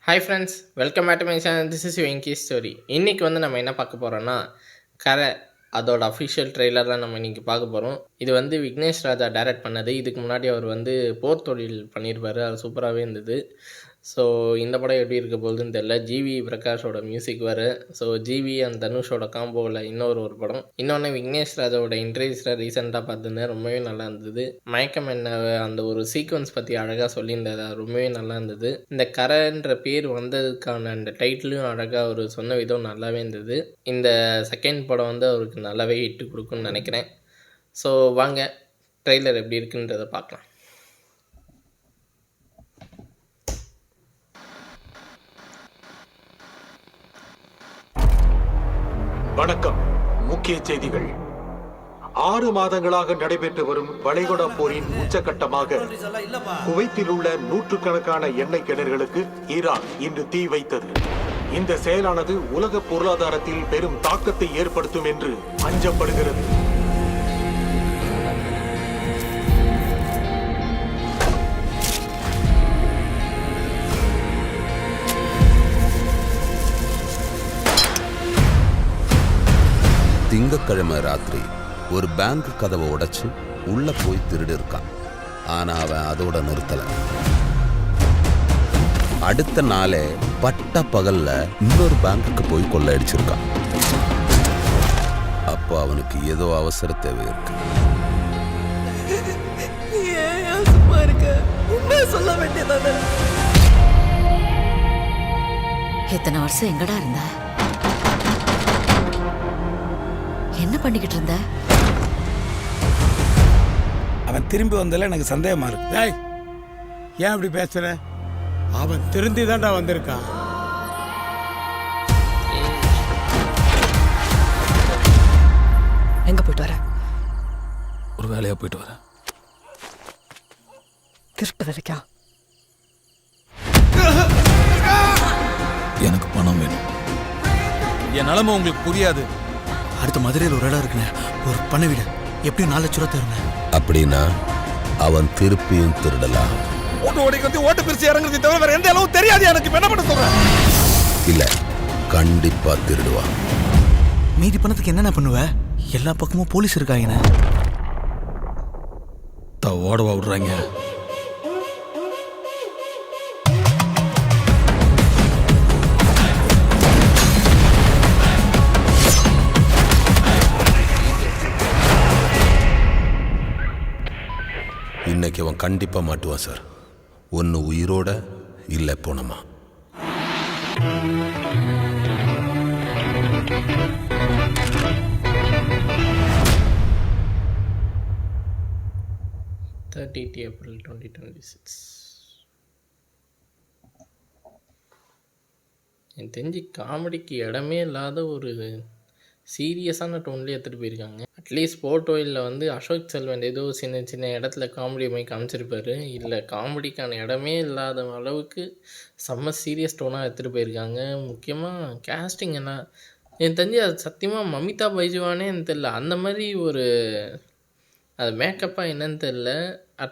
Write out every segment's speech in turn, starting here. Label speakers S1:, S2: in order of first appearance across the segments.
S1: Hi friends, welcome back to my channel. This is Venky story. இன்றைக்கி வந்து நம்ம என்ன பார்க்க போகிறோன்னா, கரை அதோட அஃபிஷியல் ட்ரெய்லர் தான் நம்ம இன்றைக்கி பார்க்க போகிறோம். இது வந்து விக்னேஷ் ராஜா டைரக்ட் பண்ணது. இதுக்கு முன்னாடி அவர் வந்து போர் தொழில் பண்ணியிருப்பார், அது சூப்பராகவே இருந்தது. ஸோ இந்த படம் எப்படி இருக்க போகுதுன்னு தெரில. ஜிவி பிரகாஷோட மியூசிக் வேறு. ஸோ ஜிவி அண்ட் தனுஷோட காம்போவில் ஒரு படம். இன்னொன்று விக்னேஷ் ராஜாவோட இன்டர்வியூஸில் ரீசெண்டாக பார்த்துருந்தேன், ரொம்பவே நல்லா இருந்தது. மயக்கம் என்ன அந்த ஒரு சீக்வன்ஸ் பற்றி அழகாக சொல்லியிருந்தது, ரொம்பவே நல்லா இருந்தது. இந்த கரைன்ற பேர் வந்ததுக்கான அந்த டைட்டிலும் அழகாக அவர் சொன்ன விதம் நல்லாவே இருந்தது. இந்த செகண்ட் படம் வந்து அவருக்கு நல்லாவே ஹிட்டு கொடுக்குன்னு நினைக்கிறேன். ஸோ வாங்க ட்ரெய்லர் எப்படி இருக்குன்றதை பார்க்கலாம்.
S2: வணக்கம். முக்கிய செய்திகள். 6 மாதங்களாக நடைபெற்று வரும் வளைகுடா போரின் உச்சகட்டமாக குவைத்தில் உள்ள நூற்றுக்கணக்கான எண்ணெய் கிணறுகளுக்கு ஈரான் இன்று தீ வைத்தது. இந்த செயலானது உலக பொருளாதாரத்தில் பெரும் தாக்கத்தை ஏற்படுத்தும் என்று அஞ்சப்படுகிறது.
S3: திங்கக்கிழமை ராத்திரி ஒரு பேங்க் கதவை உடைச்சு உள்ள போய் திருடி இருக்கான். ஆனா அவன் அதோட நிறுத்தல. அடுத்த நாளே பட்ட பகல்ல இன்னொரு பேங்குக்கு போய் கொள்ளையடிச்சிருக்கான். அப்போ அவனுக்கு ஏதோ அவசர தேவை இருக்கு.
S4: இத்தனை வருஷம் எங்கடா இருந்த? என்ன பண்ணிக்கிட்டு இருந்த?
S5: அவன் திரும்பி வந்ததில் எனக்கு சந்தேகமா இருக்கு. டேய், ஏன் அப்படி பேசுற? அவன் திருந்தி தான்டா வந்திருக்கான்.
S4: எங்க போயிட்டு வர?
S6: ஒரு வேலையா போயிட்டு வரேன்.
S4: திருட்டு வரைக்கா?
S6: எனக்கு பணம் வேணும். என் நிலைமை உங்களுக்கு புரியாது. அடுத்த மதுரையில் ஒரு இடம் இருக்குண்ணே, ஒரு பண்ண வீடு, எப்படியும் 4 லட்ச ரூபா தருங்க.
S3: அப்படின்னா அவன் திருப்பியும் திருடலாம்.
S6: ஓட்டு ஓடி வந்து ஓட்டு பிரிச்சு இறங்குறது தவிர வேற எந்த அளவு தெரியாது எனக்கு. என்ன பண்ண சொல்றேன்?
S3: இல்ல, கண்டிப்பா திருடுவான்.
S6: மீதி பணத்துக்கு என்னென்ன பண்ணுவ? எல்லா பக்கமும் போலீஸ் இருக்காங்கண்ணே. ஓடவா விடுறாங்க.
S3: இன்னைக்கு அவன் கண்டிப்பா மாட்டுவான் சார். ஒன்னு உயிரோட இல்ல போனமா.
S1: April 2026. எனக்கு தெரிஞ்சு காமெடிக்கு இடமே இல்லாத ஒரு சீரியஸான டோன்லேயே எடுத்துகிட்டு போயிருக்காங்க. அட்லீஸ்ட் போர்ட்டோயில் வந்து அசோக் செல்வன் ஏதோ சின்ன சின்ன இடத்துல காமெடி மாதிரி காமிச்சிருப்பாரு. இல்லை, காமெடிக்கான இடமே இல்லாத அளவுக்கு செம்ம சீரியஸ் டோனாக எடுத்துகிட்டு போயிருக்காங்க. முக்கியமாக கேஸ்டிங் என்ன, எனக்கு தெரிஞ்சு அது சத்தியமாக மமிதா பைஜுவானே எனக்கு தெரியல. அந்த மாதிரி ஒரு அது மேக்கப்பாக என்னன்னு தெரில.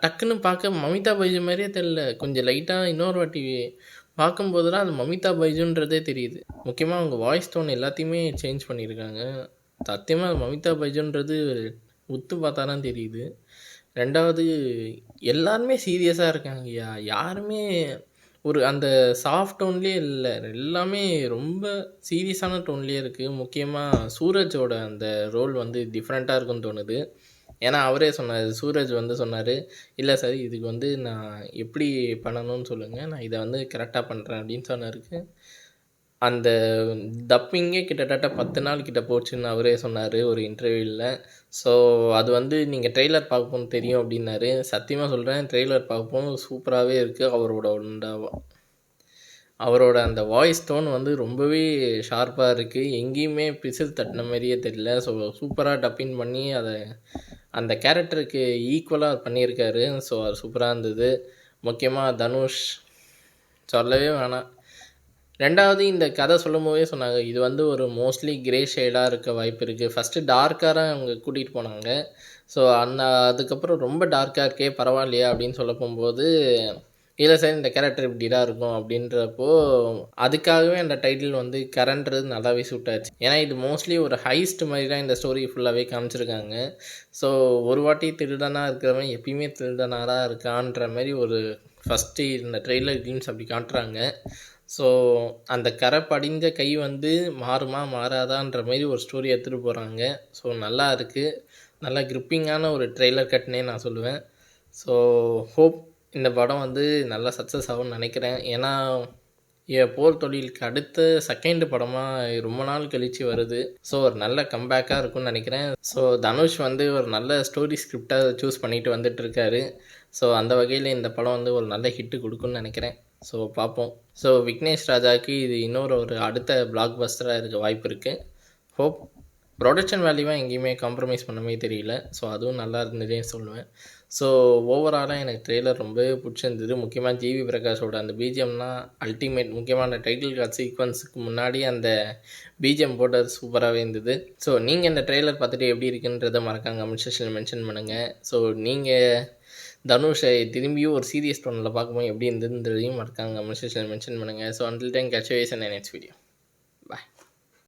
S1: டக்குன்னு பார்க்க மமிதா பைஜு மாதிரியே தெரில. கொஞ்சம் லைட்டாக இன்னொரு வாட்டி பார்க்கும்போது தான் அது மமிதா பைஜுன்றதே தெரியுது. முக்கியமாக அவங்க வாய்ஸ் டோன் எல்லாத்தையுமே சேஞ்ச் பண்ணியிருக்காங்க. சத்தியமாக அது மமிதா பைஜுன்றது உத்து பார்த்தா தான் தெரியுது. ரெண்டாவது, எல்லாருமே சீரியஸாக இருக்காங்கய்யா. யாருமே ஒரு அந்த சாஃப்ட் டோன்லேயே இல்லை, எல்லாமே ரொம்ப சீரியஸான டோன்லேயே இருக்குது. முக்கியமாக சூரஜோட அந்த ரோல் வந்து டிஃப்ரெண்ட்டாக இருக்குன்னு தோணுது. ஏன்னா அவரே சொன்னார், சூரஜ் வந்து சொன்னார், இல்லை சார் இதுக்கு வந்து நான் எப்படி பண்ணணும்னு சொல்லுங்கள், நான் இதை வந்து கரெக்டாக பண்ணுறேன் அப்படின்னு சொன்னாருக்கு. அந்த டப்பிங்கே கிட்டத்தட்ட 10 நாள் கிட்ட போச்சுன்னு அவரே சொன்னார் ஒரு இன்டர்வியூவில். ஸோ அது வந்து நீங்கள் ட்ரெய்லர் பார்ப்போம் தெரியும் அப்படின்னாரு. சத்தியமாக சொல்கிறேன், ட்ரெய்லர் பார்ப்போம் சூப்பராகவே இருக்குது. அவரோட அந்த வாய்ஸ் டோன் வந்து ரொம்பவே ஷார்ப்பாக இருக்குது. எங்கேயுமே பிசில் தட்டின மாதிரியே தெரியல. ஸோ சூப்பராக டப்பிங் பண்ணி அதை அந்த கேரக்டருக்கு ஈக்குவலாக பண்ணியிருக்காரு. ஸோ அது சூப்பராக இருந்தது. முக்கியமாக தனுஷ் சொல்லவே வேணாம். ரெண்டாவது, இந்த கதை சொல்லும் போதே சொன்னாங்க இது வந்து ஒரு மோஸ்ட்லி கிரே ஷேடாக இருக்க வாய்ப்பு இருக்குது. ஃபஸ்ட்டு டார்க்காக அவங்க கூட்டிகிட்டு போனாங்க. ஸோ அதுக்கப்புறம் ரொம்ப டார்க்காக இருக்கே பரவாயில்லையா அப்படின்னு சொல்ல போகும்போது இல்லை சார் இந்த கேரக்டர் இப்படி தான் இருக்கும் அப்படின்றப்போ அதுக்காகவே அந்த டைட்டில் வந்து கரண்ட்றது நல்லாவே சூட் ஆச்சு. ஏன்னா இது மோஸ்ட்லி ஒரு ஹைஸ்ட் மாதிரி தான் இந்த ஸ்டோரி ஃபுல்லாகவே காமிச்சிருக்காங்க. ஸோ ஒரு வாட்டி திருடனாக இருக்கிறவன் எப்பயுமே திருடனாக தான் இருக்கான்ற மாதிரி ஒரு ஃபஸ்ட்டு இந்த ட்ரெய்லர் கிளீம்ஸ் அப்படி காட்டுறாங்க. ஸோ அந்த கரை படிஞ்ச கை வந்து மாறுமா மாறாதான்ற மாதிரி ஒரு ஸ்டோரி எடுத்துகிட்டு போகிறாங்க. ஸோ நல்லா இருக்குது, நல்லா கிரிப்பிங்கான ஒரு ட்ரெய்லர் கட்னே நான் சொல்லுவேன். ஸோ ஹோப் இந்த படம் வந்து நல்லா சக்ஸஸ் ஆகும்னு நினைக்கிறேன். ஏன்னா போர் தொழிலுக்கு அடுத்த செகண்ட் படமாக ரொம்ப நாள் கழித்து வருது. ஸோ ஒரு நல்ல கம்பேக்காக இருக்கும்னு நினைக்கிறேன். ஸோ தனுஷ் வந்து ஒரு நல்ல ஸ்டோரி ஸ்கிரிப்டாக சூஸ் பண்ணிட்டு வந்துட்டுருக்காரு. ஸோ அந்த வகையில் இந்த படம் வந்து ஒரு நல்ல ஹிட்டு கொடுக்குன்னு நினைக்கிறேன். ஸோ பார்ப்போம். ஸோ விக்னேஷ் ராஜாவுக்கு இது இன்னொரு அடுத்த பிளாக் பஸ்டராக இருக்க வாய்ப்பு இருக்குது. ஹோப் ப்ரொடக்ஷன் வேல்யூவாக எங்கேயுமே காம்ப்ரமைஸ் பண்ணவே தெரியல. ஸோ அதுவும் நல்லா இருந்ததுன்னு சொல்லுவேன். ஸோ ஓவராலாக எனக்கு ட்ரெய்லர் ரொம்ப பிடிச்சிருந்தது. முக்கியமாக ஜிவி பிரகாஷோட அந்த பிஜிஎம்னா அல்டிமேட். முக்கியமாக அந்த டைட்டில் கார்ட் சீக்வன்ஸுக்கு முன்னாடி அந்த பிஜிஎம் போட்டது சூப்பராகவே இருந்தது. ஸோ நீங்கள் இந்த ட்ரெய்லர் பார்த்துட்டு எப்படி இருக்குன்றதை மறக்காம கமெண்ட் செக்ஷனில் மென்ஷன் பண்ணுங்கள். ஸோ நீங்கள் தனுஷை திரும்பியும் ஒரு சீரியஸ் டோனில் பார்க்கும்போது எப்படி இருந்ததுன்றதையும் மறக்காம கமெண்ட் செக்ஷனில் மென்ஷன் பண்ணுங்கள். So until time catch you in next video.